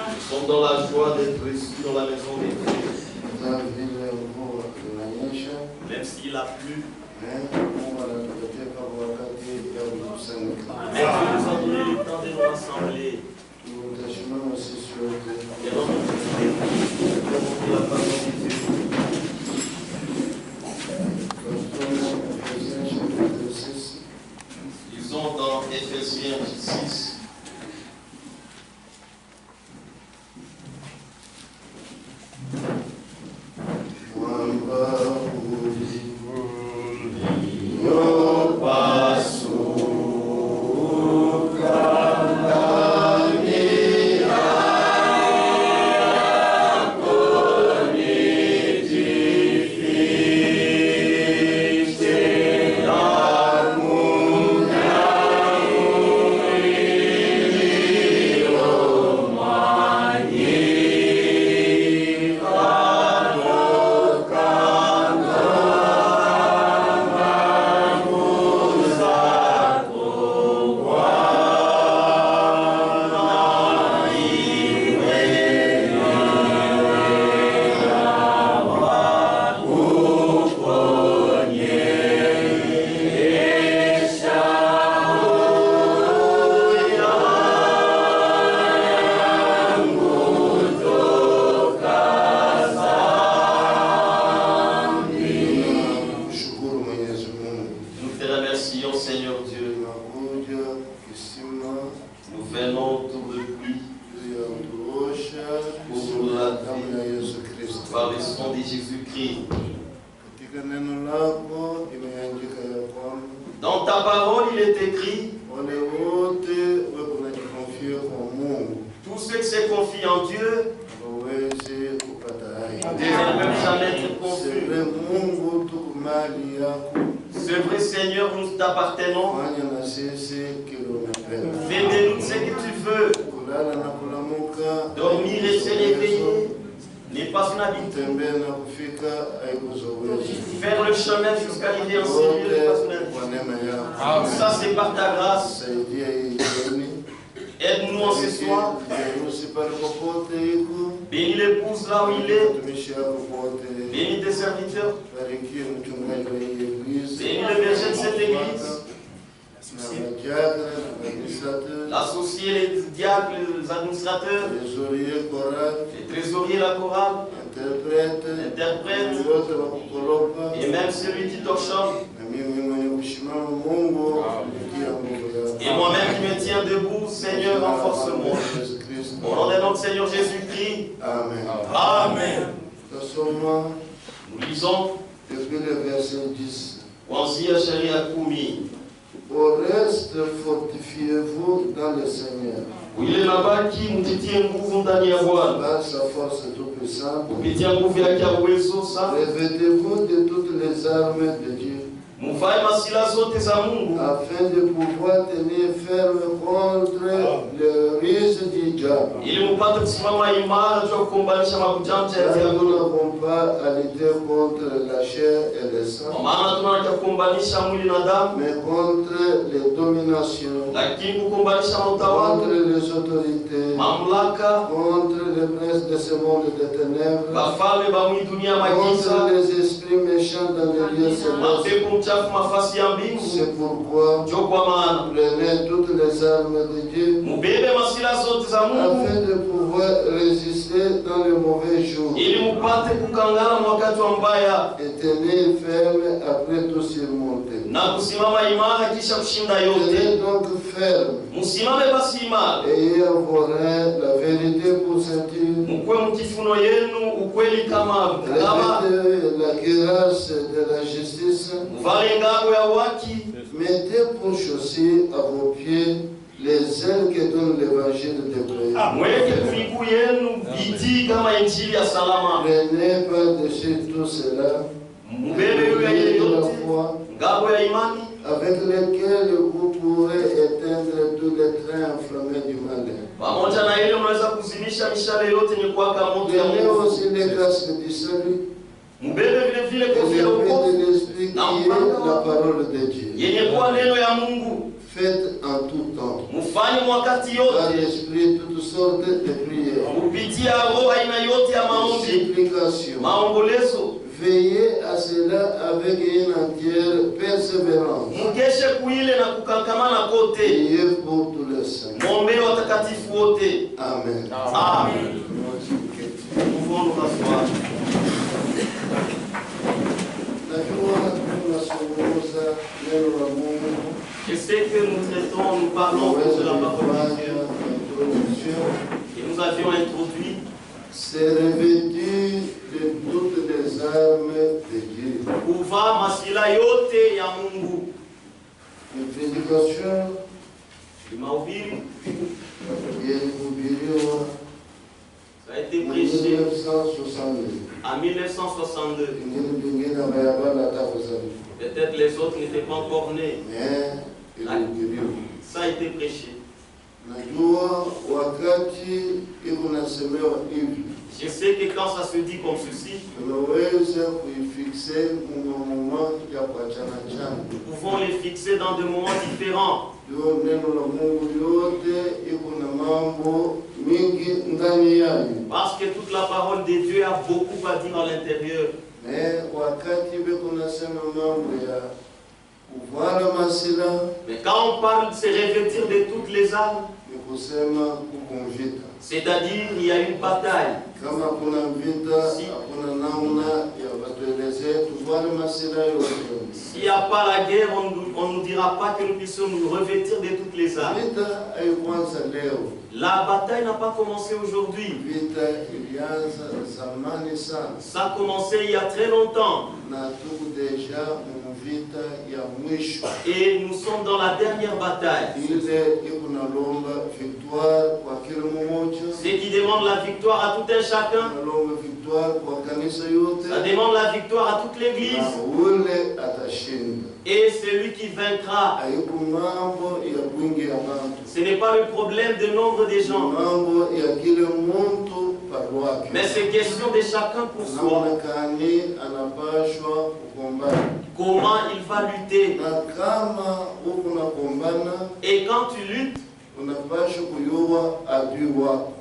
Ils sont dans la joie d'être ici dans la maison des Dieu. Même s'il a plu. Mais Dieu nous a donné le temps de nous rassembler. Et dans la parole de Dieu. Ils sont dans Éphésiens 6. Dans ta parole, il est écrit tous ceux qui se confient en Dieu ne peuvent jamais être confus. C'est vrai, Seigneur, nous t'appartenons. Fais de nous ce que tu veux. Dormir et se réveiller n'est pas une habitude. Faire le chemin jusqu'à arriver en Seigneur n'est pas une habitude. Ça, c'est par ta grâce. Aide-nous en ce soir. Bénis l'épouse là où il est. Bénis tes serviteurs. Bénis le berger de cette église. L'associé, les diacres, les administrateurs, les trésoriers, la chorale, l'interprète, et même celui qui t'ochante. Et moi-même qui me tiens debout, Seigneur, renforce-moi. Au nom de notre Seigneur Jésus-Christ. Amen. Amen. Nous lisons depuis le verset 10. Au reste, fortifiez-vous dans le Seigneur. Par sa force toute-puissante, revêtez-vous de toutes les armes de Dieu, afin de pouvoir tenir ferme contre le risque du diable. Nous n'avons pas à lutter contre la chair et le sang, mais contre les dominations, contre les autorités, contre les princes de ce monde de ténèbres, contre les esprits méchants dans les lieux célestes. C'est pourquoi prenez toutes les armes de Dieu afin de pouvoir résister dans le mauvais jour et tenir ferme après tout surmonter. Tenez donc ferme, ayez en vos reins la vérité pour ceinture, revêtez la cuirasse de la justice, mettez pour chaussée à vos pieds les ailes que donne l'évangile de Dieu. Prenez par-dessus tout cela la foi, avec laquelle vous pourrez éteindre tous les trains enflammés du malin. Prenez aussi les casques du salut et l'esprit qui est la parole de Dieu. Faites en tout temps, par l'esprit, toutes toutes sortes de prières, supplications. Veillez à cela avec une entière persévérance. Priez pour tous les saints. Amen. Amen. Nous pouvons nous rasseoir. Je sais que nous traitons, nous parlons de la parole de Dieu. Et nous avions introduit. C'est revêtu de toutes les armes de Dieu. Une prédication. Ça a été prêché en 1962. Peut-être les autres n'étaient pas encore nés. Ça a été prêché. Je sais que quand ça se dit comme ceci, nous pouvons les fixer dans des moments différents. Parce que toute la parole de Dieu a beaucoup à dire à l'intérieur. Mais quand on parle de se revêtir de toutes les armes, c'est-à-dire il y a une bataille. S'il n'y a pas la guerre, on ne nous dira pas que nous puissions nous revêtir de toutes les armes. La bataille n'a pas commencé aujourd'hui. Ça a commencé il y a très longtemps. Et nous sommes dans la dernière bataille. Ceux qui demandent la victoire à tout un chacun, ça demande la victoire à toute l'église. Et celui qui vaincra, ce n'est pas le problème du nombre des gens, mais c'est question de chacun pour soi. Comment il va lutter. Et quand tu luttes,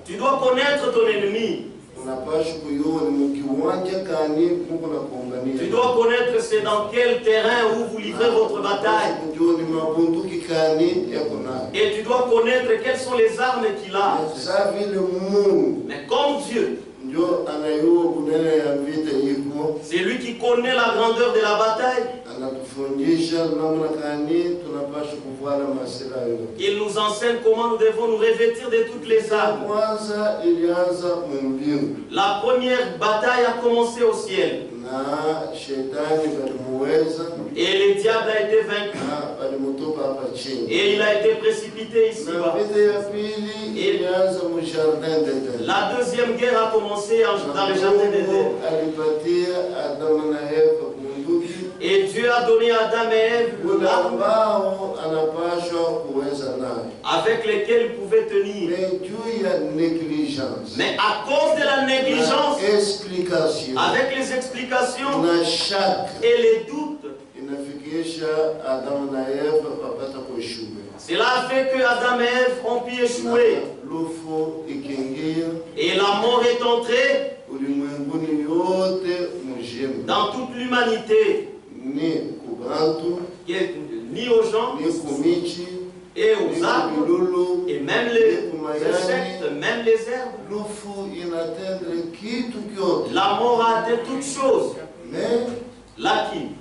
tu dois connaître ton ennemi. Tu dois connaître c'est dans quel terrain où vous livrez votre bataille. Et tu dois connaître quelles sont les armes qu'il a. Mais comme Dieu, c'est lui qui connaît la grandeur de la bataille. Il nous enseigne comment nous devons nous revêtir de toutes les armes. La première bataille a commencé au ciel. Et le diable a été vaincu. Et il a été précipité ici-bas. La deuxième guerre a commencé dans le jardin d'Éden. Et Dieu a donné à Adam et Ève l'arme avec lesquelles ils pouvaient tenir. Mais à cause de la négligence, avec les explications et les doutes, cela a fait que Adam et Ève ont pu échouer. Et la mort est entrée dans toute l'humanité. Ni aux gens, et aux arbres, et même les insectes, même les herbes. La mort a atteint toutes choses. Lakini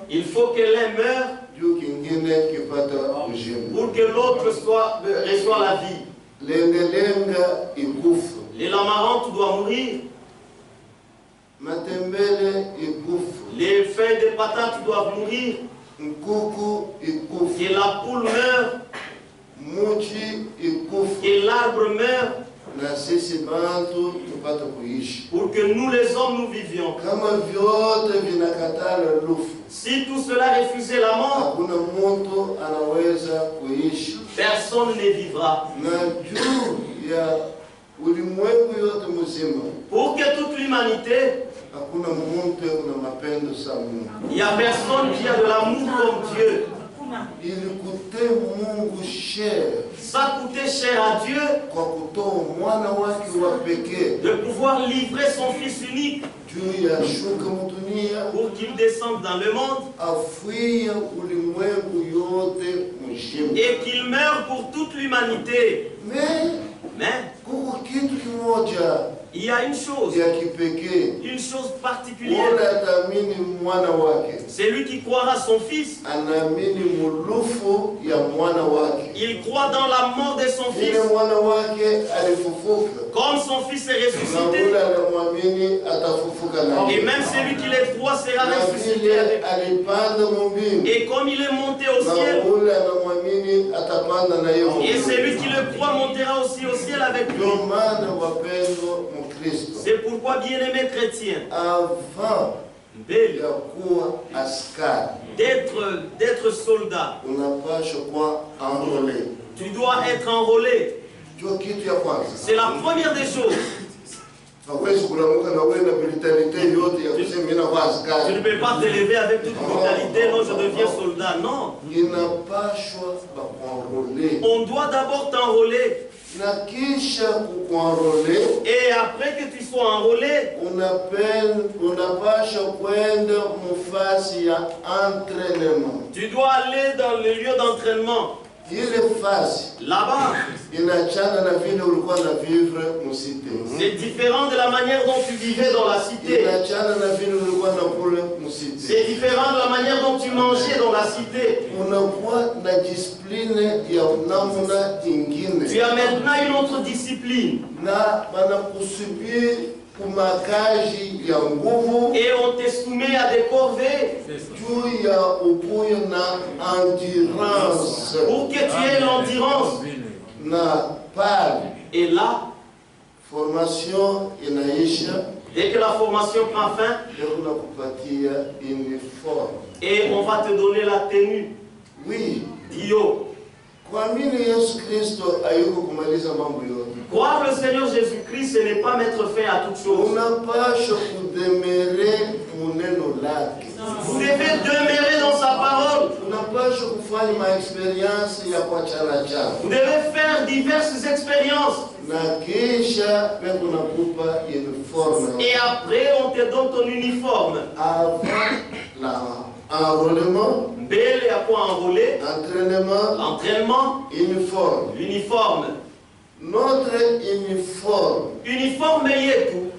il faut que l'un meure pour que l'autre reçoive la vie. Les lamarantes doivent mourir. Les feuilles de patates doivent mourir. Que la poule meure. Que l'arbre meure. Pour que nous les hommes nous vivions. Si tout cela refusait la mort, personne ne vivra. Pour que toute l'humanité, il n'y a personne qui a de l'amour comme Dieu. Il coûtait Mungu cher. Ça coûtait cher à Dieu de pouvoir livrer son Fils unique pour qu'il descende dans le monde et qu'il meure pour toute l'humanité. Mais il y a une chose particulière. C'est lui qui croira son Fils. Il croit dans la mort de son Fils. Comme son Fils est ressuscité. Et même celui qui les croit sera ressuscité avec lui. Et comme il est monté au ciel, et celui qui le croit montera aussi au ciel avec lui. C'est pourquoi, bien-aimés chrétiens, avant d'être soldat, tu dois être enrôlé. C'est la première des choses. Tu ne peux pas te lever avec toute brutalité, non, je deviens soldat. Non. On doit d'abord t'enrôler. Et après que tu sois enrôlé, tu dois aller dans le lieu d'entraînement. Là-bas, c'est différent de la manière dont tu vivais dans la cité. C'est différent de la manière dont tu mangeais dans la cité. Tu as maintenant une autre discipline. Et on te soumet à des corvées pour que tu aies l'endurance. Et là, dès que la formation prend fin, et on va te donner la tenue. Oui. Dio. Croire le Seigneur Jésus-Christ, ce n'est pas mettre fin à toute chose. Vous devez demeurer dans sa parole. Vous devez faire diverses expériences. Et après, on te donne ton uniforme. Enrôlement, Belle à quoi enrôler, l'entraînement, l'uniforme. Notre uniforme est tout.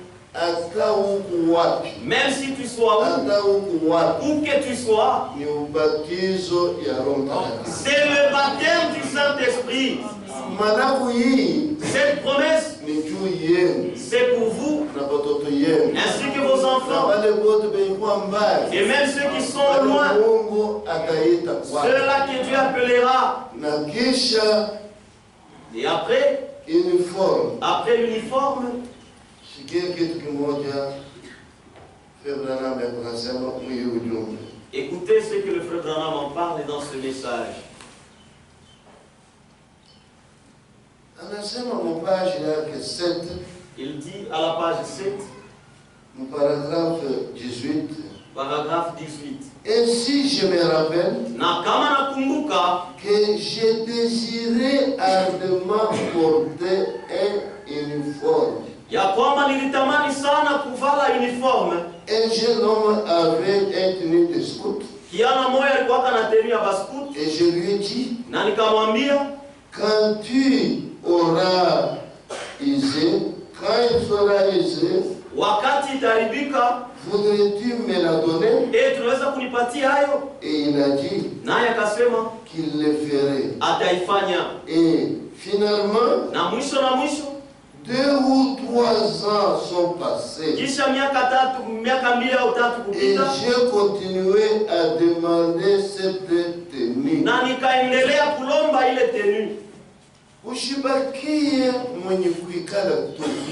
Même si tu sois où que tu sois, c'est le baptême du Saint-Esprit. Cette promesse, c'est pour vous, ainsi que vos enfants, et même ceux qui sont loin, ceux-là que Dieu appellera. Et après, l'uniforme, écoutez ce que le frère Branham en parle dans ce message. Il dit à la page 7, paragraphe 18. Ainsi, je me rappelle que j'ai désiré ardemment porter un uniforme. Un jeune homme avait un tenue de scout. Et je lui ai dit, quand tu auras usé, quand il sera usé, voudrais-tu me la donner? Et il a dit qu'il le ferait. Et finalement, 2 ou 3 ans sont passés. Et j'ai continué à demander cette tenue.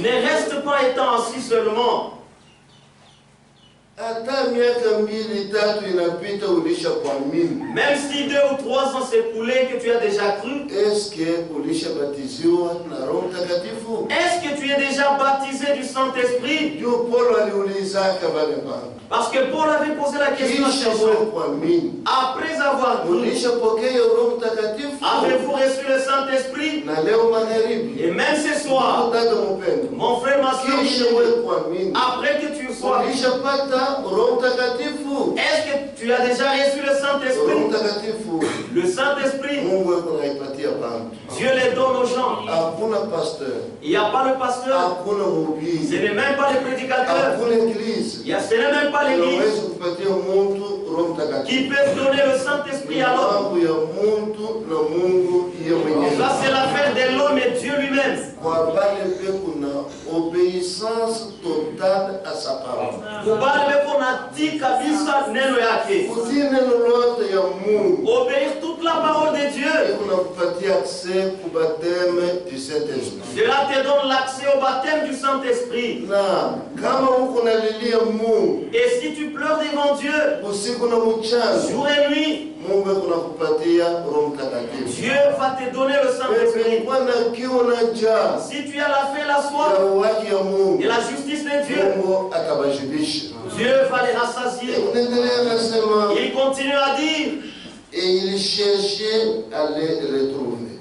Ne reste pas étant assis seulement. Même si 2 ou 3 ans s'écoulaient que tu as déjà cru, est-ce que tu es déjà baptisé du Saint-Esprit? Parce que Paul avait posé la question à Samuel. Après avoir cru, avez-vous reçu le Saint-Esprit? Et même ce soir, mon frère, ma soeur, après que tu sois, est-ce que tu as déjà reçu le Saint-Esprit? Le Saint-Esprit, Dieu les donne aux gens. Il n'y a pas le pasteur, ce n'est même pas le prédicateur, ce n'est même pas l'église qui peuvent donner le Saint-Esprit à l'homme. Ça, c'est l'affaire de l'homme et Dieu lui-même. Obéissance totale à sa parole. Obéir toute la parole de Dieu. Cela te donne l'accès au baptême du Saint-Esprit. Et si tu pleures devant Dieu, jour et nuit, Dieu va te donner le Saint-Esprit. Si tu as la foi, la soif et la justice de Dieu, Dieu va les rassasier. Il continue à dire, et il cherchait à les retrouver.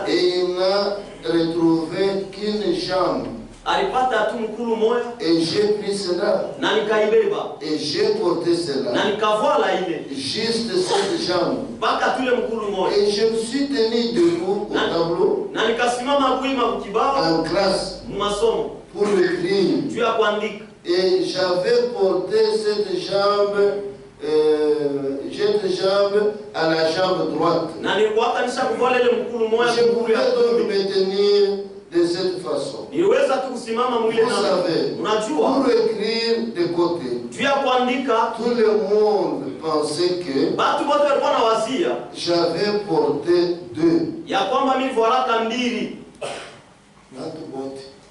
Et il n'a retrouvé qu'une jambe. Et j'ai pris cela. Et j'ai porté cela. Juste cette jambe. Et je me suis tenu debout au tableau. En classe. Pour l'écrire. Et j'avais porté cette jambe à la jambe droite. Je pouvais donc me tenir de cette façon. Vous savez, pour écrire de côté, tout le monde pensait que j'avais porté 2.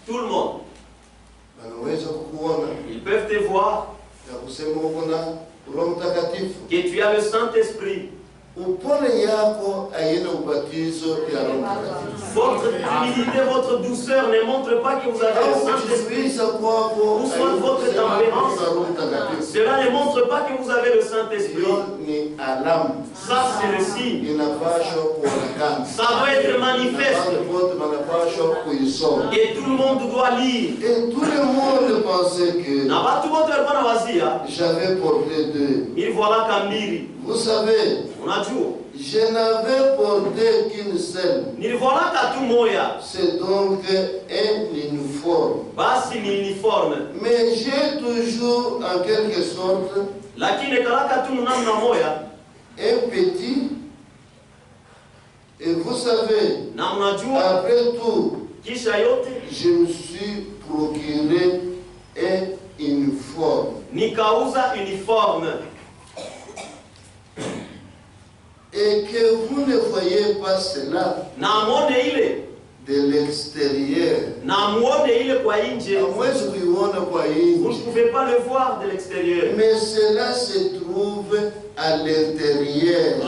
Tout le monde. Ils peuvent te voir que tu as le Saint-Esprit. Votre humilité, votre douceur ne montre pas que vous avez le Saint-Esprit. Ou soit votre tempérance, cela ne montre pas que vous avez le Saint-Esprit. Ça, c'est le signe. Ça doit être manifeste. Et tout le monde doit lire. Et tout le monde pensait que j'avais porté 2. Vous savez, je n'avais porté qu'une seule. C'est donc un uniforme. Mais j'ai toujours, en quelque sorte, un petit. Et vous savez, après tout, je me suis procuré un uniforme. Et que vous ne voyez pas cela de l'extérieur. Vous ne pouvez pas le voir de l'extérieur. Mais cela se trouve à l'intérieur.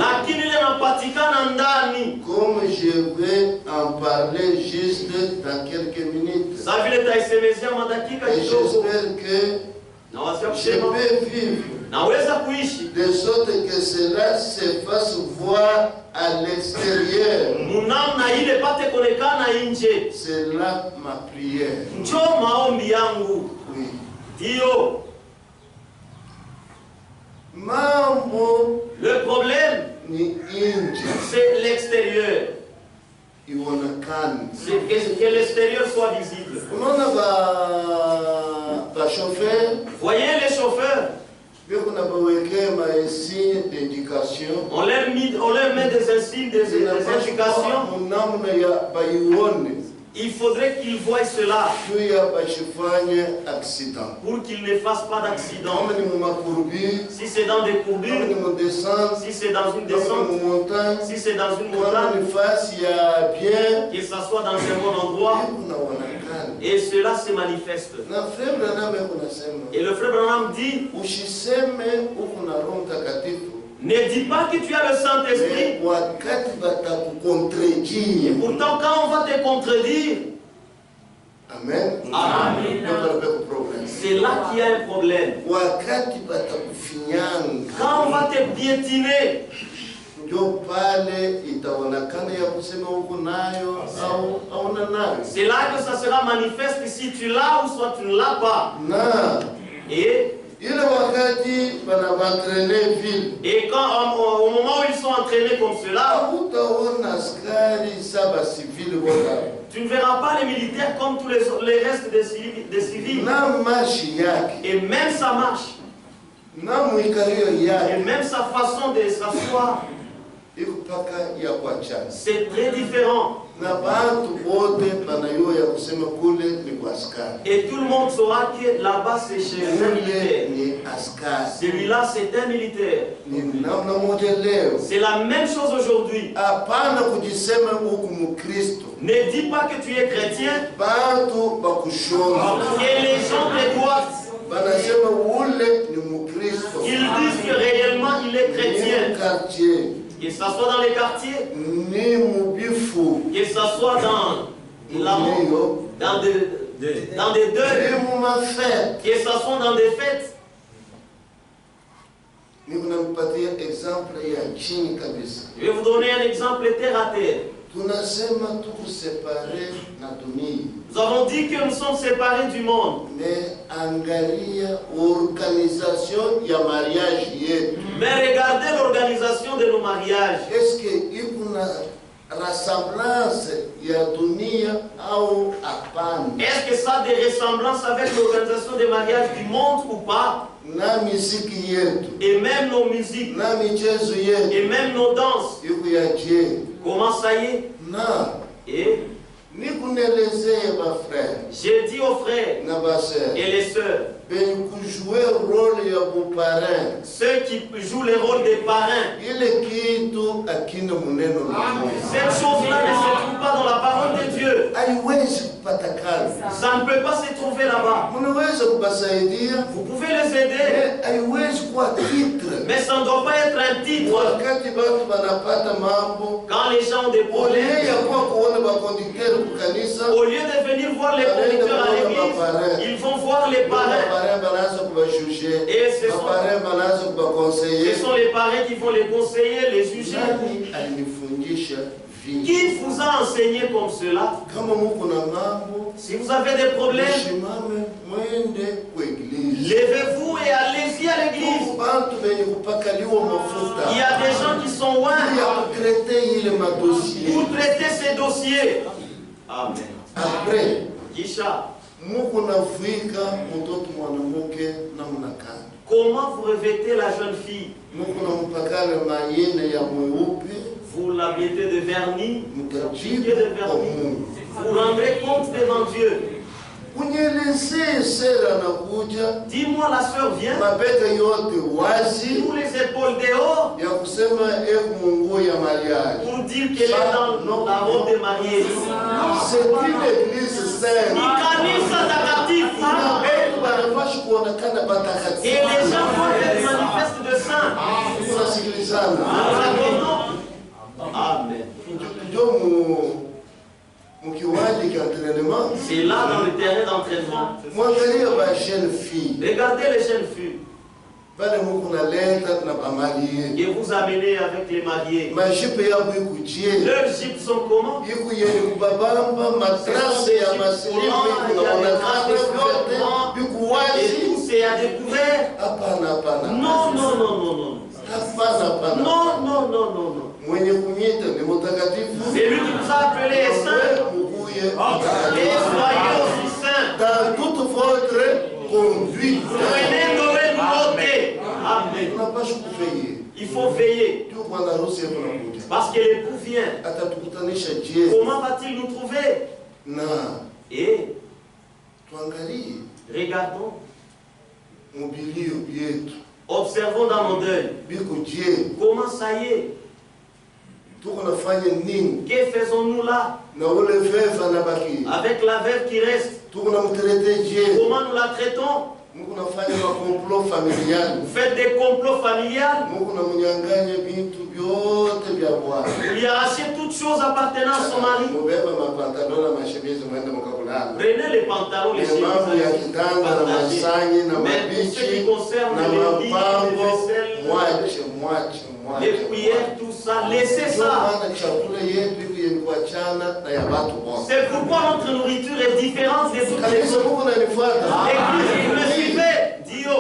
Comme je vais en parler juste dans quelques minutes. Et j'espère que je peux vivre de sorte que cela se fasse voir à l'extérieur. C'est là ma prière. Oui. Le problème, c'est l'extérieur. C'est que l'extérieur soit visible. Voyez les chauffeurs. On leur met des insignes, des indications. Il faudrait qu'ils voient cela pour qu'ils ne fassent pas d'accident. Si c'est dans des courbures, si c'est dans une descente, si c'est dans une montagne, qu'il s'assoie dans un bon endroit. Et cela se manifeste. Et le frère Branham dit, ne dis pas que tu as le Saint-Esprit. Et pourtant, quand on va te contredire, Amen. Amen. C'est là qu'il y a un problème. Quand on va te piétiner, c'est là que ça sera manifeste si tu l'as ou soit tu ne l'as pas. Et quand au moment où ils sont entraînés comme cela, tu ne verras pas les militaires comme tous les restes des civils. Et même sa marche, et même sa façon de s'asseoir, c'est très différent. Et tout le monde saura que là-bas c'est chez un militaire. Celui-là c'est un militaire. C'est la même chose aujourd'hui. Ne dis pas que tu es chrétien et les gens te doivent. Ils disent que réellement il est chrétien. Que ce soit dans les quartiers, que ce soit dans des deuils, que ce soit dans des fêtes. Je vais vous donner un exemple terre à terre. Nous avons dit que nous sommes séparés du monde. Mais regardez l'organisation de nos mariages. Est-ce qu'il y a une ressemblance? Est-ce que ça a des ressemblances avec l'organisation des mariages du monde ou pas? Et même nos musiques, et même nos danses. Comment ça y est? Et j'ai dit aux frères et les sœurs, ceux qui jouent le rôle des parrains, cette chose-là ne se trouve pas dans la parole de Dieu. Ça ne peut pas se trouver là-bas. Vous pouvez les aider, mais ça ne doit pas être un titre. Quand les gens ont des problèmes, au lieu de venir voir les conducteurs à l'église, ils vont voir les parrains. Et ce sont les parrains qui vont les conseiller, les juger. Qui vous a enseigné comme cela? Si vous avez des problèmes, levez-vous et allez-y à l'église. Il y a des gens qui sont loin pour traiter ces dossiers. Amen. Après, comment vous revêtez la jeune fille? Vous la mettez de vernis, vous rendrez compte devant Dieu. Dis-moi, la sœur vient, tous les épaules dehors, pour dire qu'elle est dans la robe de mariée. C'est une église sainte. Et les gens vont être manifestes de saints. Amen. C'est là dans le terrain d'entraînement. Regardez les jeunes filles que vous amenez avec les mariés. Leurs jupes sont comment? Et tout c'est à découvert. Non, non, non, non, non. Non, non, non, non, non. C'est lui qui nous a appelés saints. Et soyez aussi saints. Dans toute votre conduite. Amen. Il faut veiller. Parce que l'époux vient. Comment va-t-il nous trouver? Et regardons. Observons dans nos deuils. Comment ça y est? Que faisons-nous là? Avec la veuve qui reste, comment nous la traitons? Vous faites des complots familiales. Vous lui arrachez toutes choses appartenant à son mari. Prenez les pantalons, les chemises, mais tout ce qui concerne les lits, les vaisselles, les cuillères, tout ça, laissez ça. C'est pourquoi notre nourriture est différente des autres. Église, vous me suivez? Dio.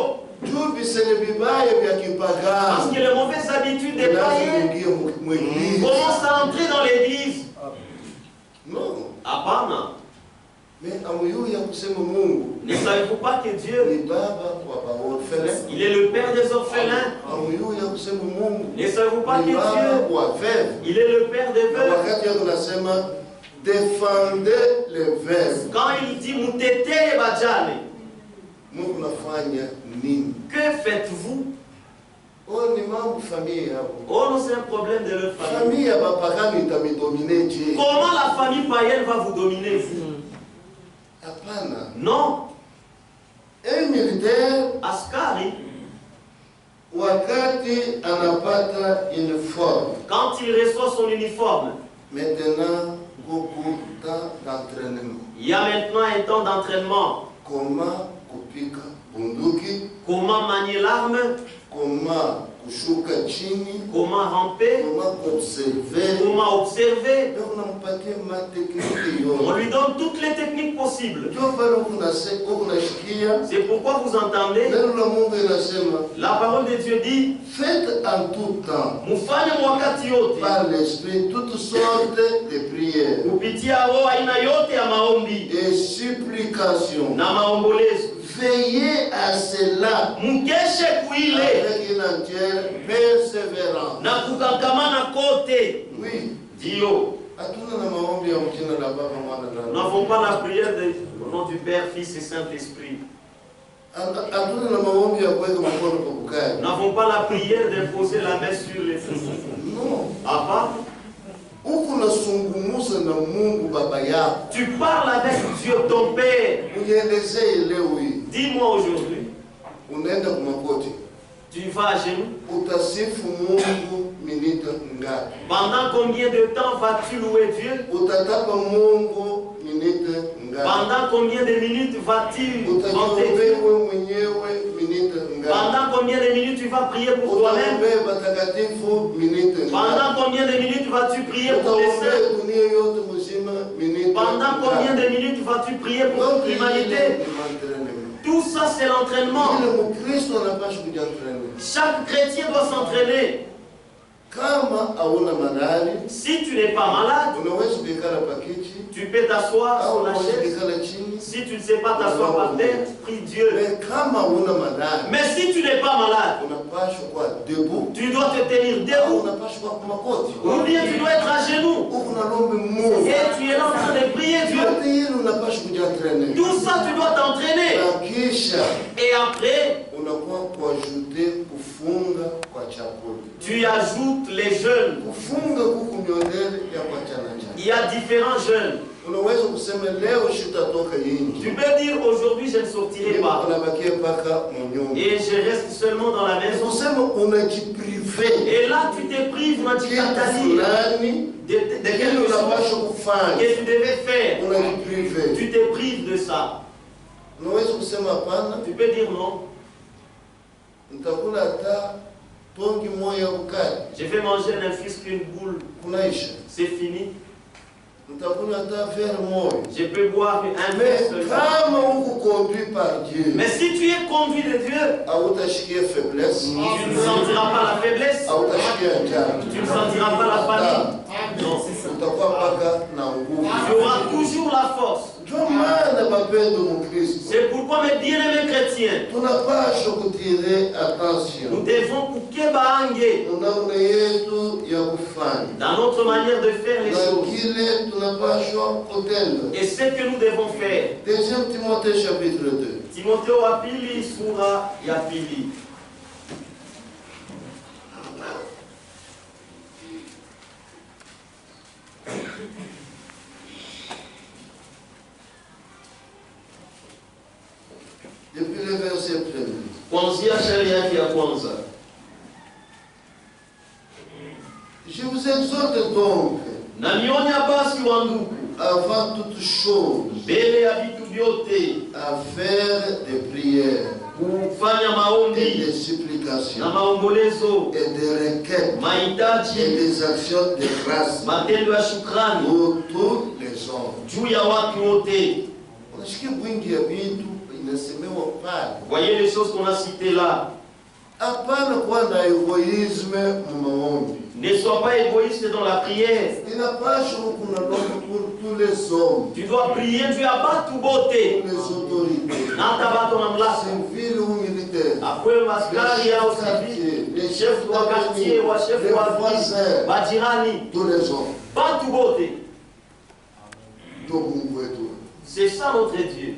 Parce que les mauvaises habitudes des païens commencent à entrer dans l'église. Non. Apana. Ne savez-vous pas que Dieu, il est le père des orphelins? Ne savez-vous pas que Dieu, il est le père des veuves? Défendez les veuves. Quand il dit Moutete Bajane, que faites-vous? Oh non, c'est un problème de leur famille. Comment la famille païenne va vous dominer, vous? Non. Un militaire, askari, wakati anapata uniforme, quand il reçoit son uniforme, maintenant beaucoup de temps d'entraînement. Il y a maintenant un temps d'entraînement. Comment kupika bunduki, comment manier l'arme, comment kushuka chini, comment ramper, comment observer. On lui donne toutes les techniques possibles. C'est pourquoi vous entendez, la parole de Dieu dit, faites en tout temps, par l'esprit, toutes sortes de prières et supplications. Veillez à cela avec une entière persévérance. Oui. Dio. Nous n'avons pas la prière au nom du Père, Fils et Saint-Esprit. Nous n'avons pas la prière d'imposer la main sur les fous. Non. À part, tu parles avec Dieu, ton Père. Dis-moi aujourd'hui, tu vas à genoux. Pendant combien de temps vas-tu louer Dieu? Pendant combien de minutes vas-tu vanter Dieu? Pendant combien de minutes tu vas prier pour toi-même? Pendant combien de minutes vas-tu prier pour les saints? Pendant combien de minutes vas-tu prier pour l'humanité? Tout ça, c'est l'entraînement. Chaque chrétien doit s'entraîner. Si tu n'es pas malade, tu peux t'asseoir sur la chaise. Si tu ne sais pas t'asseoir par terre, prie Dieu. Mais si tu n'es pas malade, tu dois te tenir debout. Ou bien tu dois être à genoux. Et tu es là en train de prier Dieu. Tout ça, tu dois t'entraîner. Et après, tu ajoutes les jeûnes. Il y a différents jeûnes. Tu peux dire aujourd'hui je ne sortirai pas. Et je reste seulement dans la maison. Et là tu te prives, de quelque chose que tu devais faire. Tu te prives de ça. Tu peux dire non. Je vais manger un fils qu'une boule. C'est fini. Je peux boire un verre seulement. Mais si tu es conduit de Dieu, tu ne sentiras pas la faiblesse. Tu ne sentiras pas la famine. Non. Tu auras toujours la force. C'est pourquoi mes bien-aimés chrétiens, nous devons dans notre manière de faire les choses. Et ce que nous devons faire. 2 Timothée chapitre 2. Timothée wa pili sura ya pili. Depuis le verset 1. Kuanzia shairi yake ya kwanza. Je vous exhorte donc, namionya basi wandugu, avant toute chose, mbele ya vitu vyote, à faire des prières, kufanya maombi, et des supplications, na maombolezo, et des requêtes, mahitaji, et des actions de grâce, matendo ya shukrani, pour tous les hommes. juu ya watu wote. Unasikia wingi ya vitu inasemewa pale. Voyez les choses qu'on a citées là. Hapana kuwa na egoisme maombi. Ne sois pas égoïste dans la prière. Inapaswa kuna ndoto pour tous les hommes. Tu dois prier Dieu à batu bote. Les autorités. Nata bato mamlaka. Civil ou militaire. Après maskari au civil, les chefs de quartier ou chefs de voisin, bajirani, tous les hommes. Batu bote. Donc Mungu wetu. C'est ça notre Dieu.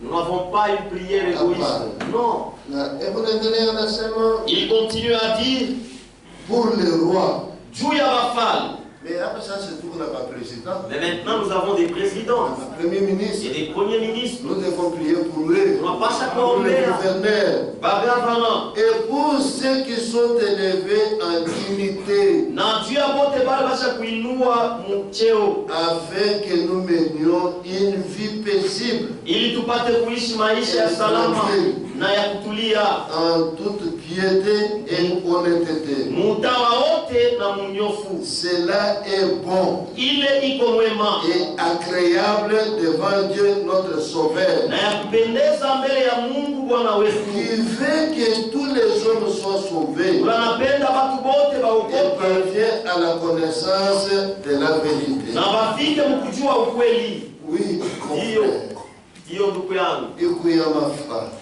Nous n'avons pas une prière égoïste. Non. Il continue à dire pour les rois. Mais maintenant nous avons des présidents. Et des premiers ministres. Nous devons prier pour eux. Pour les gouverneurs. Et pour ceux qui sont élevés en dignité. Afin que nous menions une vie paisible. En toute piété et honnêteté. Cela est bon et agréable devant Dieu notre Sauveur, qui veut que tous les hommes soient sauvés et parviennent à la connaissance de la vérité. Oui,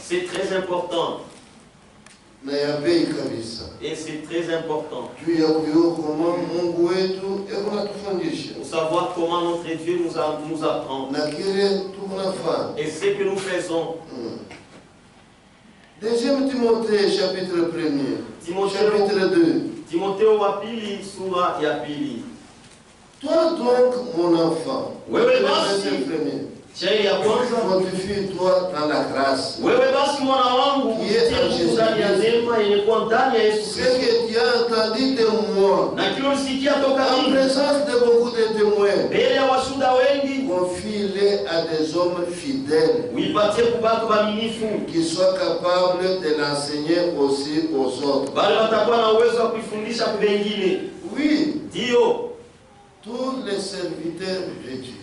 c'est très important. Et c'est très important. Pour savoir comment notre Dieu nous apprend. Et ce que nous faisons. Deuxième Timothée, chapitre 1er. Chapitre 2. Timothée wapili sura ya pili. Toi donc, mon enfant. Fortifie-toi dans la grâce. Qui est en Jésus-Christ. Ce que tu as entendu de moi. En présence de beaucoup de témoins. Confie-les à des hommes fidèles. Qui soient capables de l'enseigner aussi aux autres. Oui. Tous les serviteurs de Dieu.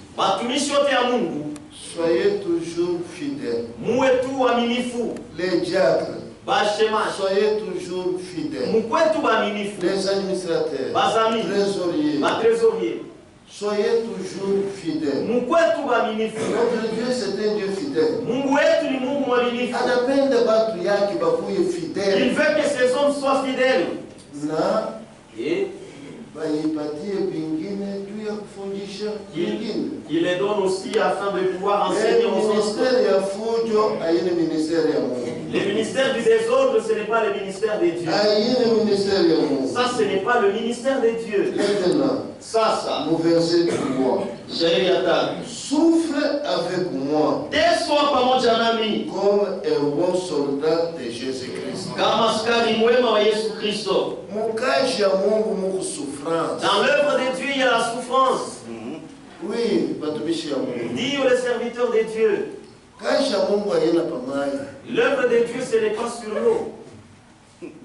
Soyez toujours fidèles. Les diacres. Soyez toujours fidèles. Les administrateurs. Trésoriers. Soyez toujours fidèles. Notre Dieu c'est un Dieu fidèle. Il veut que ces hommes soient fidèles. Il les donne aussi afin de pouvoir enseigner aux autres. Le ministère du désordre, ce n'est pas le ministère des dieux. Ça, ce n'est pas le ministère des dieux. Ça. Souffre avec moi comme un bon soldat de Jésus-Christ. Dans l'œuvre de Dieu, il y a la souffrance. Oui, dit les serviteurs de Dieu. L'œuvre de Dieu, ce n'est pas sur l'eau.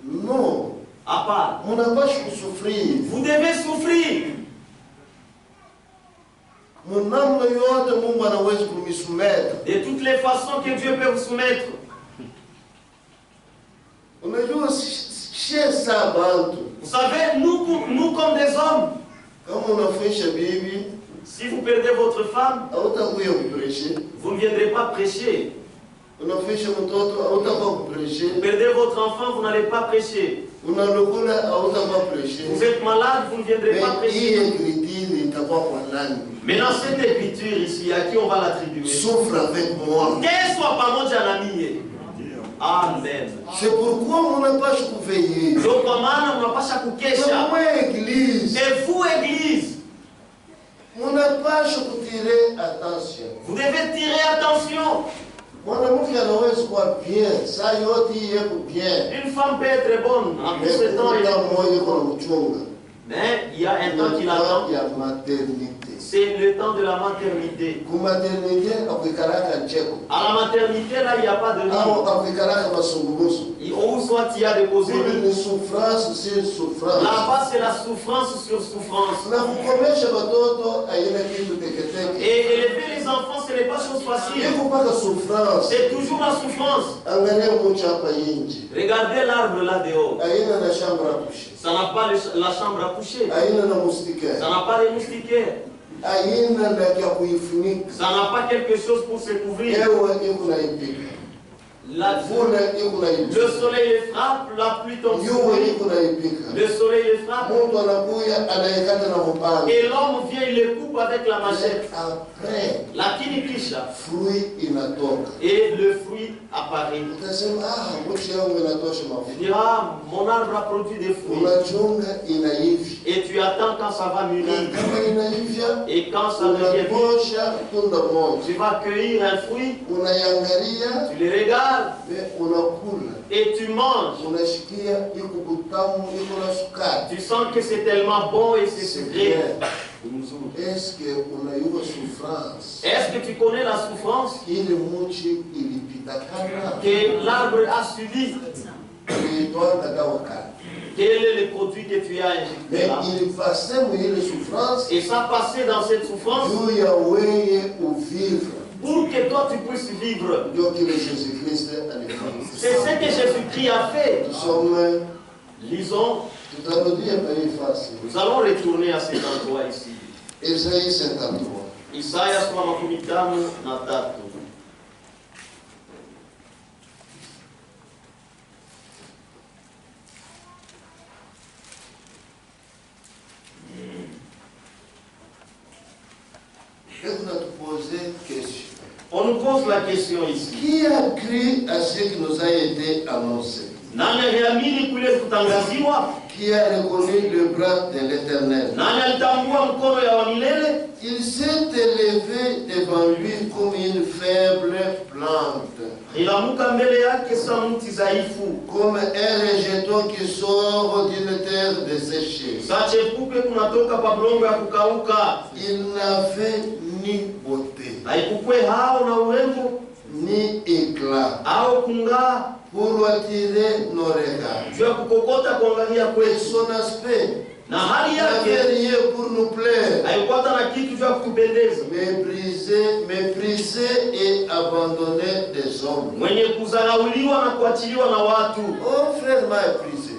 Non. À part. On n'a pas souffrir. Vous devez souffrir. De toutes les façons que Dieu peut vous soumettre. Vous savez, nous comme des hommes, si vous perdez votre femme, vous ne viendrez pas prêcher. Vous perdez votre enfant, vous n'allez pas prêcher. Vous êtes malade, vous ne viendrez pas prêcher. Mais dans cette écriture ici, à qui on va l'attribuer? Souffre avec moi. Qu'elle soit pas mon ami. Amen. C'est pourquoi on n'a pas veiller. Donc, on n'a pas chaque église. Et vous, église, on n'a pas tirer à attention. Vous devez tirer attention. Une femme peut être bonne en tout ce temps. Mais il y a un temps qui l'attend. C'est le temps de la maternité. À la maternité, là, il n'y a pas de lit. Ou soit il y a des causeries. Là-bas, c'est la souffrance sur souffrance. Et élever les enfants, ce n'est pas chose facile. C'est toujours la souffrance. Regardez l'arbre là dehors. Ça n'a pas la chambre à coucher. Ça n'a pas les moustiquaires. Ça n'a pas quelque chose pour se couvrir. Le soleil les frappe, la pluie tombe sur lui. Le soleil les frappe. Et l'homme vient, il les coupe avec la machette. La kinikisha. Et le fruit apparaît. Tu diras, mon arbre a produit des fruits. Et tu attends quand ça va mûrir. Et quand ça devient mûr, tu vas cueillir un fruit. Tu les regardes. Et tu manges. Tu sens que c'est tellement bon et c'est sucré. Est-ce que tu connais la souffrance que l'arbre a subi? Quel est le produit que tu as injecté là? Et ça passait dans cette souffrance pour que toi tu puisses vivre. C'est ce que Jésus-Christ a fait. Lisons. Nous allons retourner à cet endroit ici. Isaïe 53. Isaïa 53. On nous pose la question ici. Qui a cru à ce qui nous a été annoncé? Qui a reconnu le bras de l'Éternel? Il s'est élevé devant lui comme une faible plante, comme un rejeton qui sort d'une terre desséchée. Il n'avait ni beauté, ni éclat pour attirer nos regards. Et son aspect n'avait rien pour nous plaire. Méprisé et abandonné des hommes. Oh frère m'a méprisé.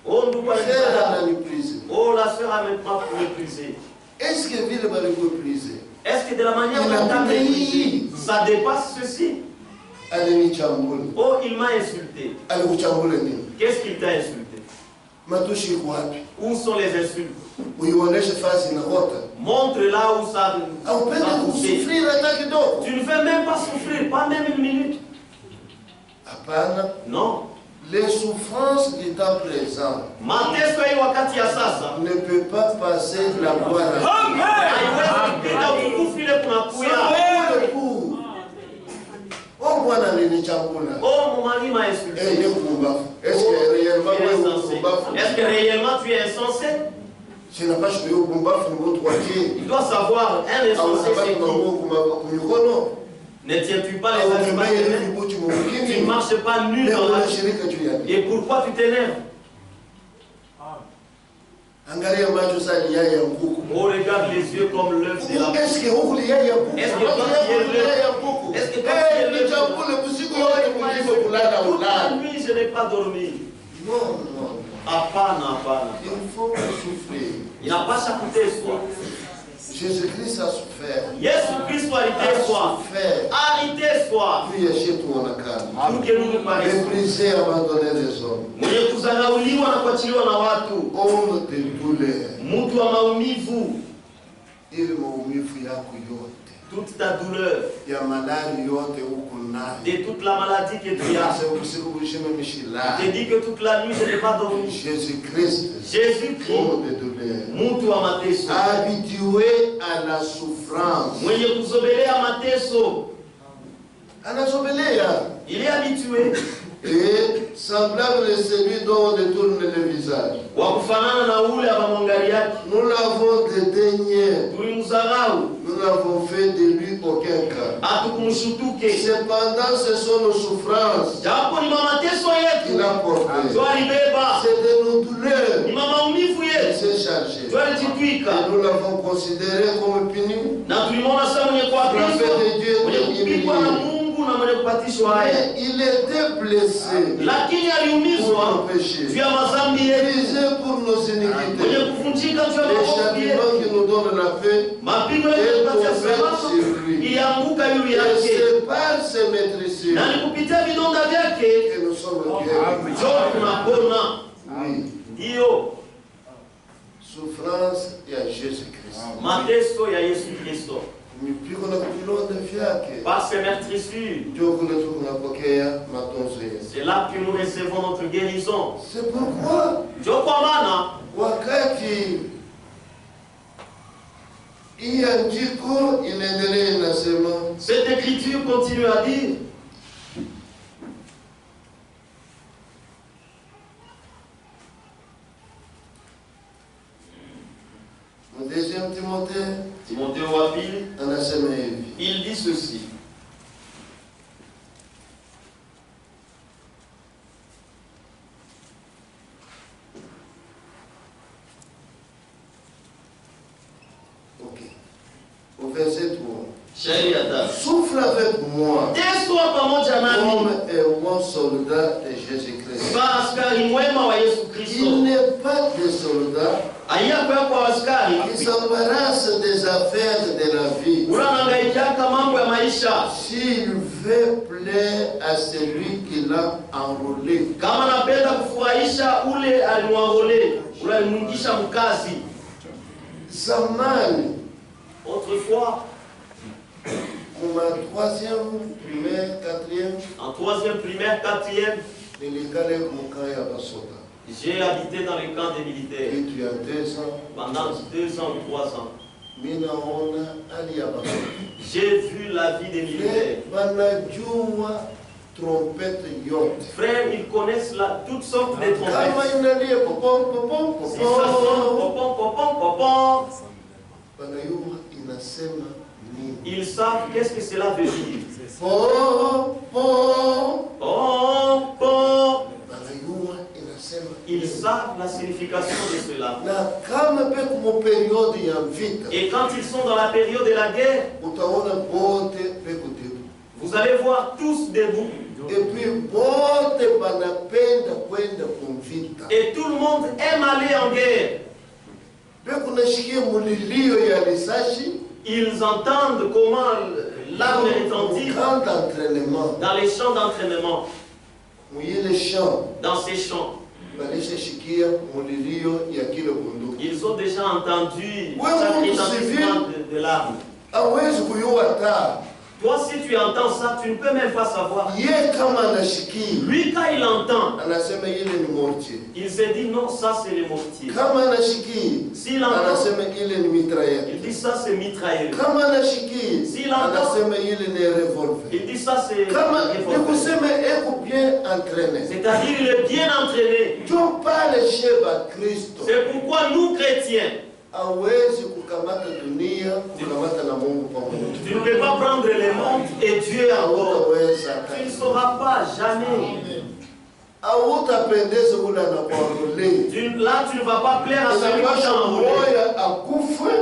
Frère m'a méprisé. Oh la sœur a méprisé. Est-ce que Ville m'a méprisé? Est-ce que de la manière dont tu as méprisé, ça dépasse ceci? Oh, il m'a insulté. Qu'est-ce qu'il t'a insulté? Où sont les insultes? Montre là où ça a coupé. Tu ne veux même pas souffrir, pas même une minute. Non. Les souffrances du temps présent ne peuvent pas passer de la voie rapide. Oh, mon mari m'a insulté. Est-ce que réellement tu es insensé? Il doit savoir, un insensé c'est qui? Ne tiens-tu pas les animaux? Tu ne marches pas nu dans la vie. Et pourquoi tu t'énerves? Oh, regarde les yeux comme l'œuf de la poule. Est-ce que toi tu es l'œuf? Est-ce que toi tu es l'œuf? Toute la nuit je n'ai pas dormi. Non. Apana. Il faut souffrir. Il n'a pas chapeauté soi. Jésus-Christ a souffert. Jésus-Christ a arrêté soi. Pour que nous nous paraissions. Méprisé, abandonné les hommes. Kuzarauliwa na kuachiliwa na watu. Homme de douleur. Mtu wa maumivu. toute ta douleur, de toute la maladie que tu as. Je dis que toute la nuit je n'ai pas dormi. Jésus-Christ, Muntu wa mateso, habitué à la souffrance. Mwenye kuzobelea mateso, il est habitué. Et semblable à celui dont on détourne le visage. Nous l'avons dédaigné. Nous n'avons fait de lui aucun cas. Cependant, ce sont nos souffrances qu'il a portées. C'est de nos douleurs qu'il s'est chargé. Et nous l'avons considéré comme puni. La paix de Dieu est humiliée. Il était blessé pour nos péchés, brisé pour nos iniquités. Les châtiments qui nous donnent la paix est tombé sur lui. Et c'est par ses maîtrises que nous sommes guéris. Oui. Souffrance et à Jésus-Christ. Mateso ya Yesu Kristo. Par ces meurtrissures, c'est là que nous recevons notre guérison. C'est pourquoi cette écriture continue à dire Deuxième Timothée, il dit ceci. Ok. Au verset 3. Souffle avec moi comme un bon soldat de Jésus-Christ. Il n'est pas des soldats qui s'embarrasse des affaires de la vie. S'il veut plaire à celui qui l'a enrôlé. Zamani, autrefois, en troisième, primaire, quatrième, j'ai habité dans le camp des militaires. Et tu as 2 ans. Pendant 2 ans ou 3 ans. J'ai vu la vie des militaires. Frère, ils connaissent toutes sortes de trompettes. Si ça sonne, popon, popon, popon, ils savent qu'est-ce que cela veut dire. Ils savent la signification de cela. Et quand ils sont dans la période de la guerre, vous allez voir tous debout. Et tout le monde aime aller en guerre. Ils entendent comment l'arme retentit dans les champs d'entraînement. Dans ces champs. Ils ont déjà entendu chaque retentissement de l'arme. Toi, si tu entends ça, tu ne peux même pas savoir. Lui, quand il entend, il se dit non, ça c'est le mortier. S'il entend, il dit ça c'est mitrailleur. S'il entend, il dit ça c'est revolver. C'est-à-dire il est bien entraîné. C'est pourquoi nous chrétiens, tu ne peux pas prendre le monde et Dieu encore. Tu ne sauras pas jamais. Là, tu ne vas pas plaire à celui qui t'a enrôlé.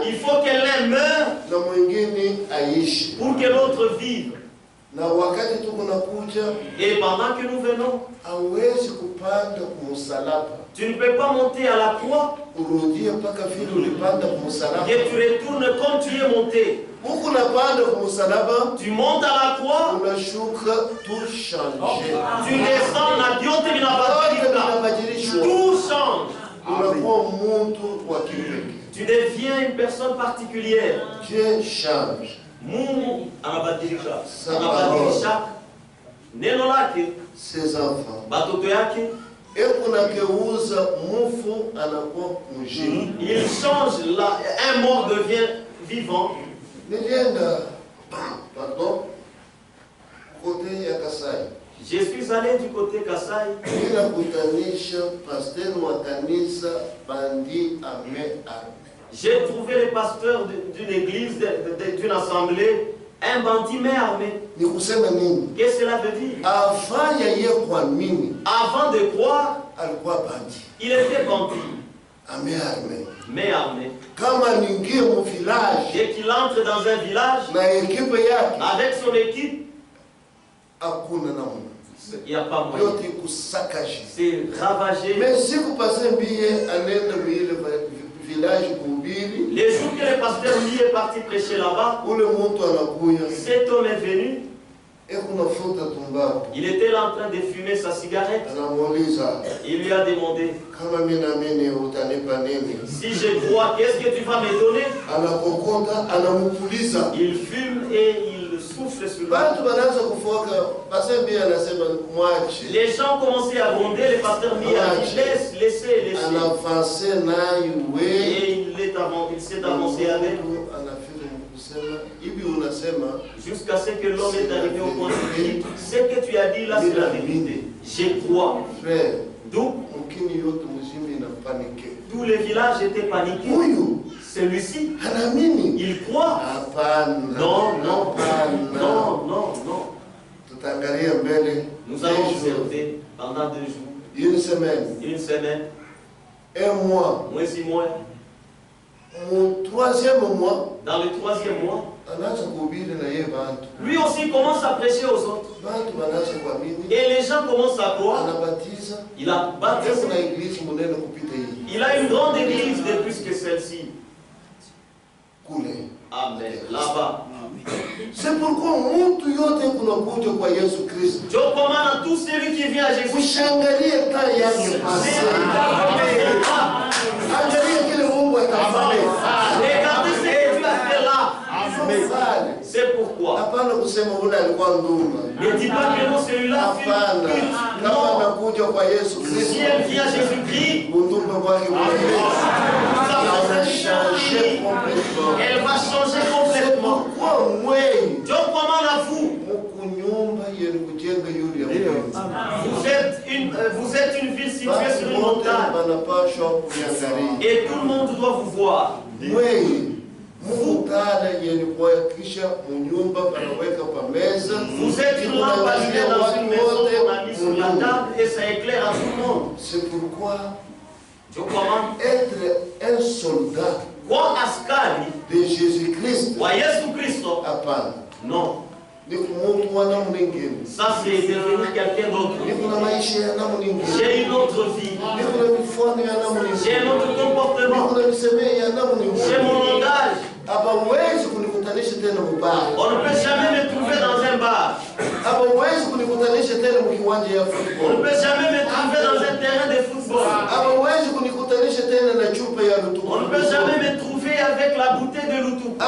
Il faut que l'un meure pour que l'autre vive. Et pendant que nous venons, tu ne peux pas monter à la croix et tu retournes comme tu es monté. Tu montes à la croix, tu descends, tout change. Tu Tu deviens une personne particulière. Dieu change. Mungu anabadilisha. Anabadilisha neno lake. Ses enfants. Batoto yake. Il change là, un mort devient vivant. Pardon. Côté Kasai. Je suis allé du côté Kasai. J'ai trouvé les pasteurs d'une église, d'une assemblée, un bandit mais armé. Qu'est-ce que cela veut dire? Avant de croire, il était bandit. Mais armé. Dès qu'il entre dans un village, avec son équipe, il n'y a pas moyen. C'est ravagé. Mais si vous passez un billet à village, les jours que le pasteur lui est parti prêcher là-bas, cet homme est venu. Il était là en train de fumer sa cigarette. Il lui a demandé, si je crois, qu'est-ce que tu vas me donner? Il fume et il souffle sur lui. Les gens commençaient à gronder, le pasteur Mia dit laissez. Et il s'est avancé avec. Jusqu'à ce que l'homme est arrivé au point de dire, ce que tu as dit là, c'est la vérité. Je crois. Donc, tous les villages étaient paniqués. Celui-ci, il croit. Non. Nous allons observer pendant 2 jours. Une semaine. Un mois. Moins 6 mois. Au 3e mois. Dans le 3e mois. Lui aussi commence à prêcher aux autres. Et les gens commencent à croire. Il a baptisé. Il a une grande église de plus que celle-ci. Amen. Là-bas. C'est pourquoi je commande à tout celui qui vient à Jésus. Regardez ce que tu as fait là. C'est pourquoi. Ne dis pas que non, celui-là si elle vient à Jésus-Christ, elle va changer complètement. Je commande à vous. Vous êtes une ville située sur une montagne. Et tout le monde doit vous voir. Vous êtes une lampe allumée dans une maison qu'on a mis sur la table et ça éclaire à tout le monde. C'est pourquoi je commande être un soldat de Jésus-Christ. Non. Ça c'est devenir quelqu'un d'autre. J'ai une autre vie. J'ai un autre comportement. J'ai mon langage. On ne peut jamais me trouver dans un bar. On ne peut jamais me trouver dans un terrain de football. On ne peut jamais me trouver avec la bouteille de loutou. On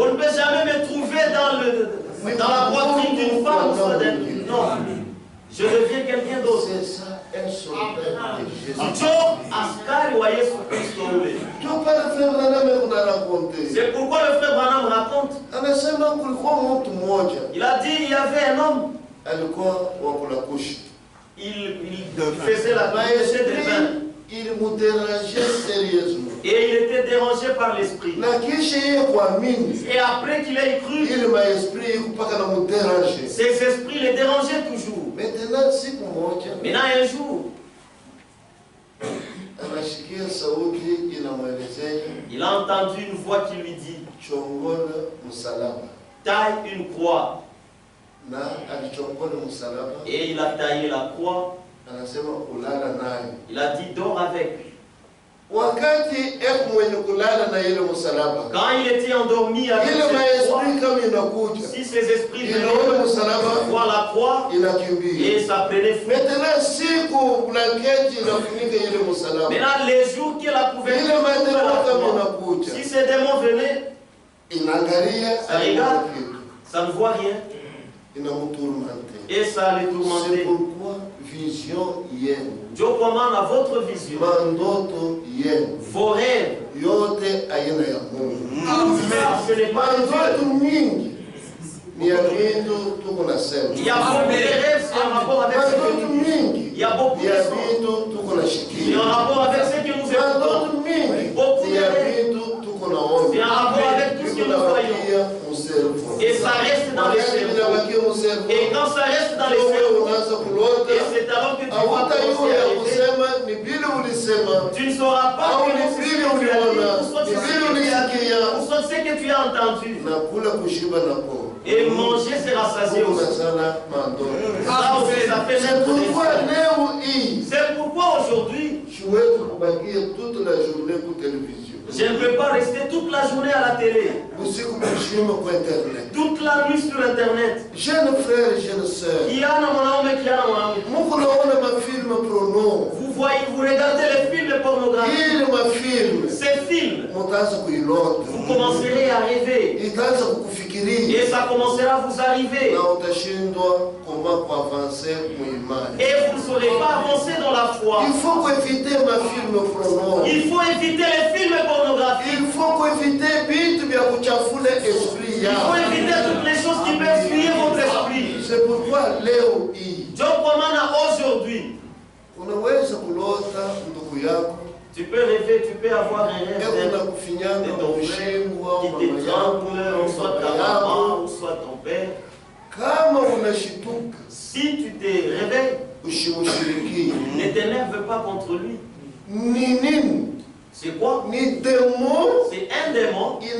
ne peut jamais me trouver dans la poitrine d'une femme. Non. Je deviens quelqu'un d'autre. C'est ça, un soldat de Jésus. C'est pourquoi le frère Branham raconte. Il a dit il y avait un homme. Il faisait la pêche des vins. Il me dérangeait sérieusement. Et il était dérangé par l'esprit. Et après qu'il ait cru, ses esprits le dérangeaient toujours. Maintenant un jour, il a entendu une voix qui lui dit, taille une croix. Et il a taillé la croix. Il a dit, dors avec. Quand il était endormi avec cette croix, si ces esprits venaient voir la croix, et ça prenait fou. Maintenant, les jours qu'il a couverture, si ces démons venaient, ça regarde, ça ne voit rien. Et ça les tourmentait. C'est pourquoi vision yen. Dieu commande à votre vision. Mandoto yen. Vos rêves. Yote ayena ya Mungu. Ce n'est pas mandoto mingi. Il y a beaucoup de rêves, c'est en rapport avec ce que nous vivons. Il y a beaucoup de rêves, c'est en rapport avec ce que nous écoutons. Beaucoup de rêves, c'est en rapport avec tout ce que nous voyons. Et ça reste dans les cerveaux. Et quand ça reste dans les cerveaux, et c'est alors que tu vas commencer à rêver, tu ne sauras pas que ce que tu as dit, ou soit ce que tu as entendu. Et manger c'est rassasié aussi. C'est pourquoi aujourd'hui, je ne peux pas rester toute la journée à la télé. Toute la nuit sur Internet. Jeunes frères et jeunes sœurs. Vous voyez, vous regardez les films pornographiques. Ces films, vous commencerez à rêver. Et ça commencera à vous arriver. Et vous ne saurez pas avancer dans la foi. Il faut éviter ma film porno. Il faut éviter les films pornographiques. Il faut éviter Il faut éviter toutes les choses qui peuvent fuir votre esprit. C'est pourquoi Léo Dieu commande aujourd'hui. Tu peux rêver, tu peux avoir un rêve de ton frère qui te tremble, ou soit ta maman, ou soit ton père. Si tu te réveilles, ne t'énerve pas contre lui. C'est quoi? C'est un démon qui a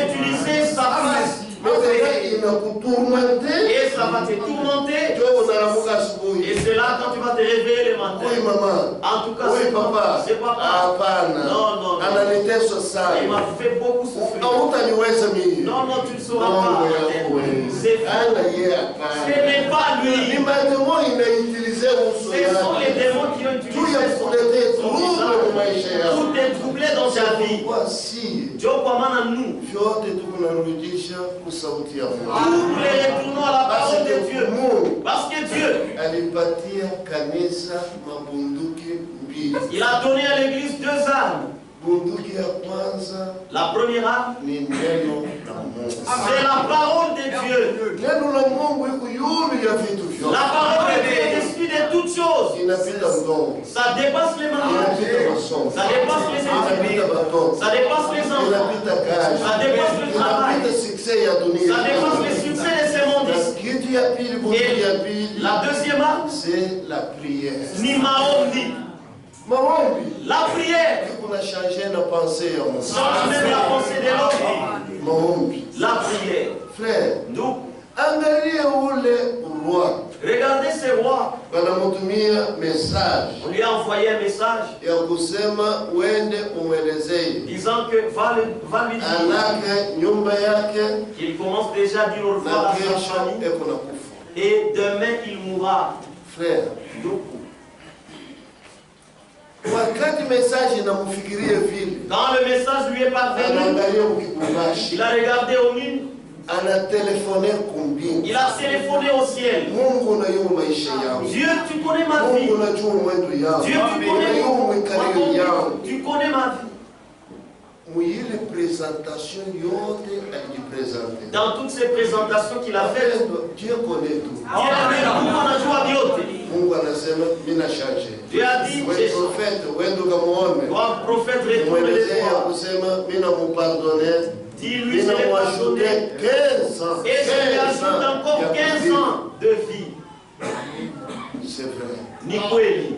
utilisé sa face. Et ça va te tourmenter. Et c'est là quand tu vas te réveiller le matin. En tout cas, c'est papa. C'est papa. Non. Il m'a fait beaucoup souffrir. Non, tu ne sauras pas. C'est faux. Ce n'est pas lui. Ce sont les démons qui ont utilisé son visage. Tout est troublé dans ta vie. Dieu commande à nous. Nous les retournons à la parole de Dieu. Parce que Dieu, il a donné à l'église 2 armes. La première arme, c'est la parole de Dieu. La parole de Dieu est l'esprit de toutes choses. Ça dépasse les malades. Ça dépasse les esprits. Ça dépasse les enfants. Ça dépasse le travail. Ça dépasse le succès de ces mondes. Et la deuxième arme, c'est la prière. Ni maombi. La prière change même la pensée de l'homme. La prière. Frère, nous regardez ces rois. On lui a envoyé un message disant que va lui dire qu'il commence déjà à dire au revoir à sa famille et demain il mourra. Frère, quand le message lui est parvenu, il a regardé au mur. Il a téléphoné au ciel. Dieu, tu connais ma vie. Dieu, tu connais ma vie. Dans toutes ces présentations qu'il a faites, Dieu connaît tout. Dieu a dit, toi, prophète, retourne-les-moi. Dis-lui, je l'ai pardonné. Et je lui ajoute encore 15 ans de vie. C'est vrai. Nikweli.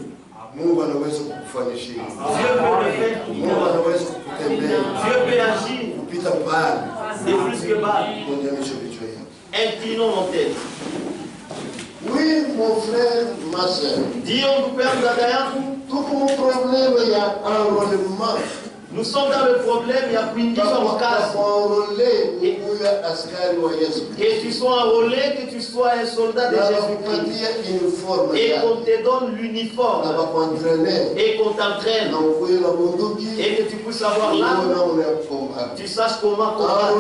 Dieu peut le faire. Dieu peut agir. Et plus que mal. Inclinons nos têtes. Oui, mon frère, ma soeur. Disons, nous père Dadayan. Nous sommes dans le problème, il y a plusieurs cas. Que tu sois enrôlé, que tu sois un soldat de Jésus-Christ. Et qu'on te donne l'uniforme. Et qu'on t'entraîne. Et que tu puisses avoir l'arme. Tu saches comment combattre.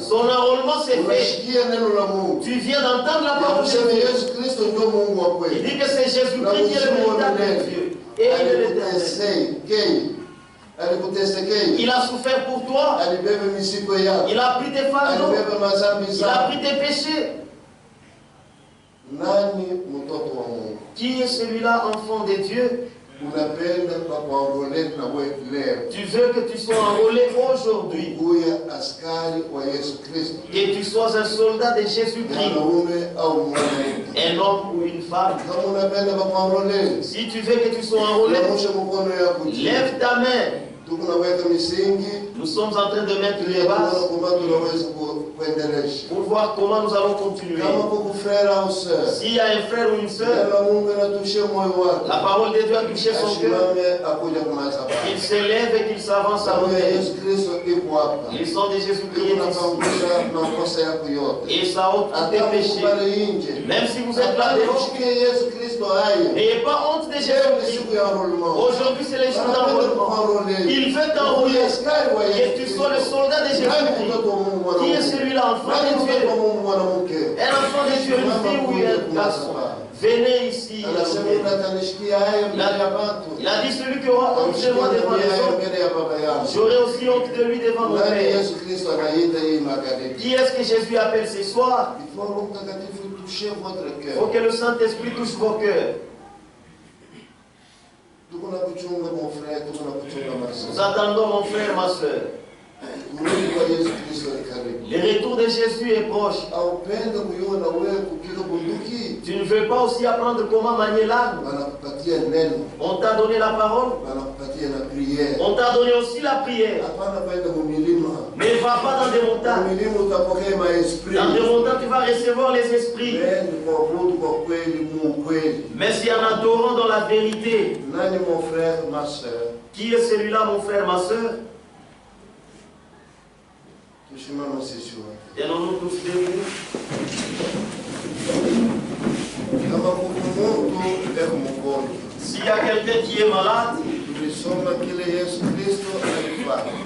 Son enrôlement c'est fait. Tu viens d'entendre la parole de Dieu. Il dit que c'est Jésus-Christ qui est le véritable Dieu. Et il est l'éternel. Il a souffert pour toi. Il a pris tes fardeaux. Il a pris tes péchés. Qui est celui-là, enfant de Dieu? Tu veux que tu sois enrôlé aujourd'hui. Que tu sois un soldat de Jésus-Christ. Un homme ou une femme. Si tu veux que tu sois enrôlé, lève ta main. Nous sommes en train de mettre les bases pour voir comment nous allons continuer. S'il y a un frère ou une sœur, la parole de Dieu a touché son cœur, qu'il s'élève et qu'il s'avance à nous. Le sang de Jésus-Christ est ici. Et ça ôte tous tes péchés. Même si vous êtes là devant, n'ayez pas honte de Jésus-Christ. Aujourd'hui c'est les jours d'enrôlement. Il veut t'enrôler. Et tu sois le soldat de Jésus-Christ. Qui est celui-là, enfant de Dieu? Un enfant de Dieu, une fille ou un garçon. Venez ici. Il a dit celui qui aura honte de moi devant les autres, j'aurai aussi honte de lui devant mon Père. Qui est-ce que Jésus appelle ce soir? Il faut que le Saint-Esprit touche vos cœurs. Nous attendons mon frère, ma soeur. Le retour de Jésus est proche. Tu ne veux pas aussi apprendre comment manier l'arme? On t'a donné la parole. On t'a donné aussi la prière. Mais ne va pas dans des montagnes. Dans des montagnes, tu vas recevoir les esprits. Mais c'est en adorant dans la vérité. Qui est celui-là, mon frère, ma soeur? Tenons-nous tous debout. S'il y a quelqu'un qui est malade,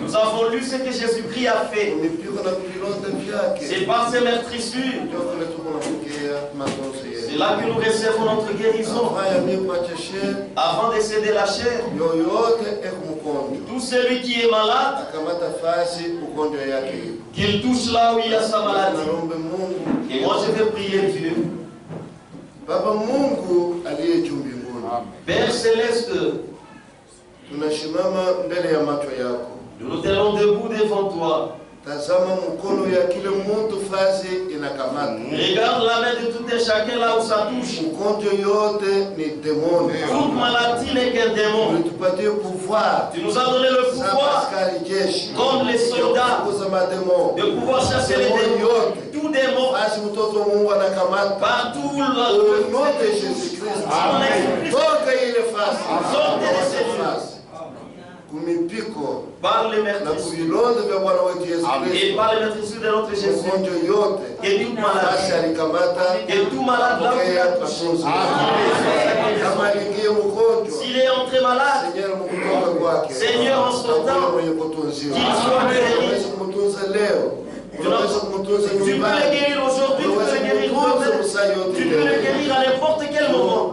nous avons lu ce que Jésus-Christ a fait. C'est par ses meurtrissures. C'est là que nous recevons notre guérison. Avant de céder la chair, tout celui qui est malade, qu'il touche là où il y a sa maladie. Et moi je vais prier Dieu. Père Céleste, nous nous tenons debout devant toi. Regarde la main de tout et chacun là où ça touche. Toute maladie n'est qu'un démon. Tu nous as donné le pouvoir, comme les soldats, de pouvoir chasser les démons. Tout démon, partout le nom de Jésus-Christ. Sortez de ces lieux. Par les meurtrissures et par les meurtrissures de notre Jésus, que toute maladie, que tout malade là où tu as touché, s'il est entré malade, Seigneur, en sortant, qu'il soit guéri. Tu peux le guérir aujourd'hui, tu peux le guérir demain, tu peux le guérir à n'importe quel moment.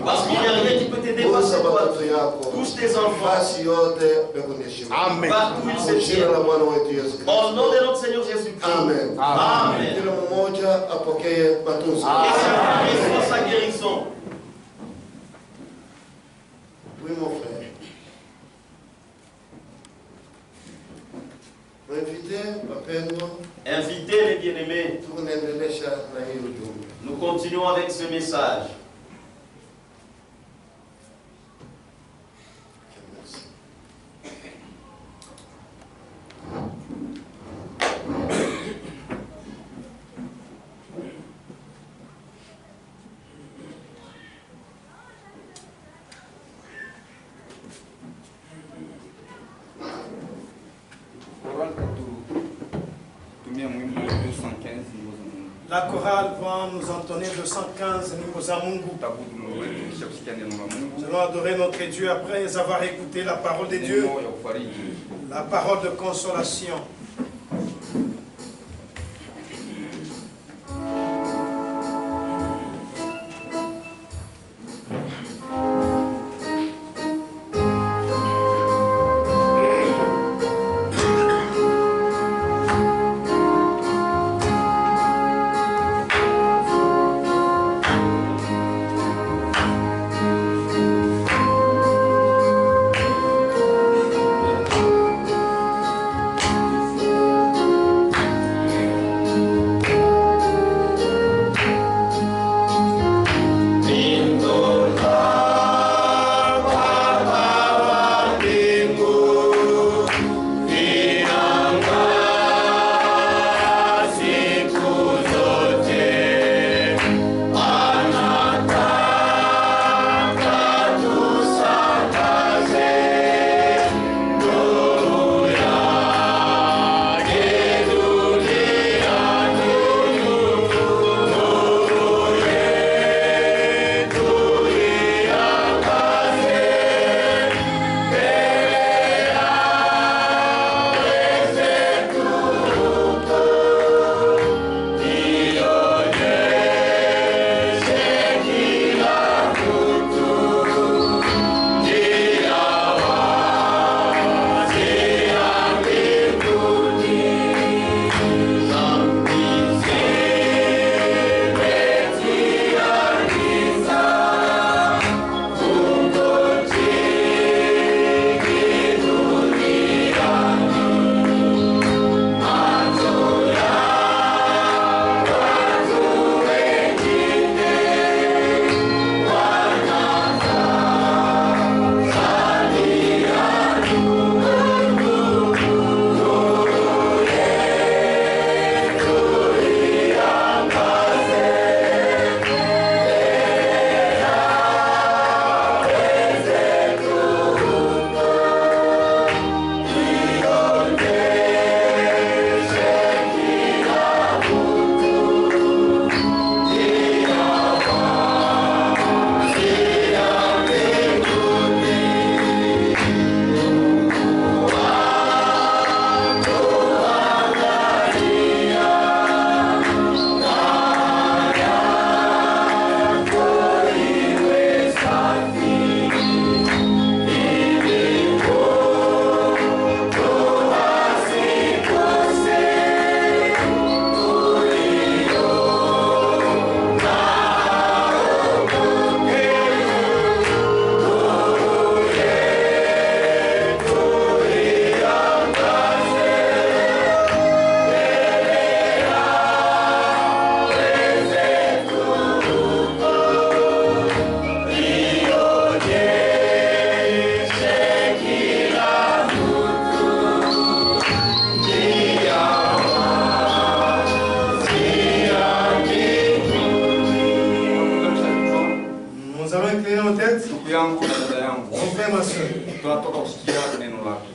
Parce qu'il n'y a rien qui peut te dépasser, toi. Touche tes enfants. Amen. Partout ils se tiennent. Au nom de notre Seigneur Jésus-Christ. Amen. Amen. Et reçois sa guérison. Oui, mon frère. Invitez les bien-aimés. Nous continuons avec ce message. La chorale va nous entonner le 115 Nyimbo za Mungu. Nous allons adorer notre Dieu après avoir écouté la parole de Dieu, la parole de consolation.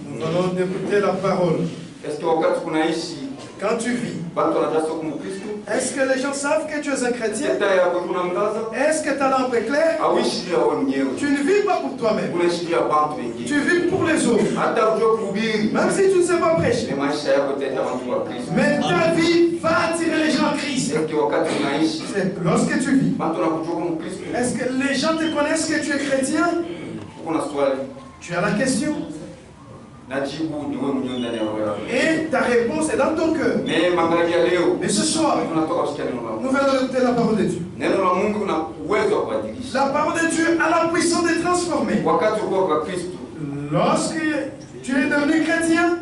Nous allons écouter la parole. Quand tu vis, est-ce que les gens savent que tu es un chrétien? Est-ce que ta lampe est claire? Tu ne vis pas pour toi-même. Tu vis pour les autres. Même si tu ne sais pas prêcher. Mais ta vie va attirer les gens à Christ. C'est lorsque tu vis. Est-ce que les gens te connaissent que tu es chrétien? Tu as la question. Et ta réponse est dans ton cœur. Mais ce soir, nous venons écouter la parole de Dieu. La parole de Dieu a la puissance de transformer. Lorsque tu es devenu chrétien,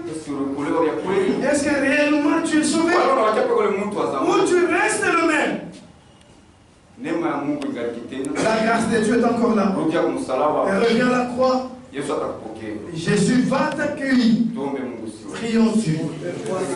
est-ce que réellement tu es sauvé? Ou tu restes le même? La grâce de Dieu est encore là. Elle revient à la croix. Jésus va t'accueillir. Prions Dieu.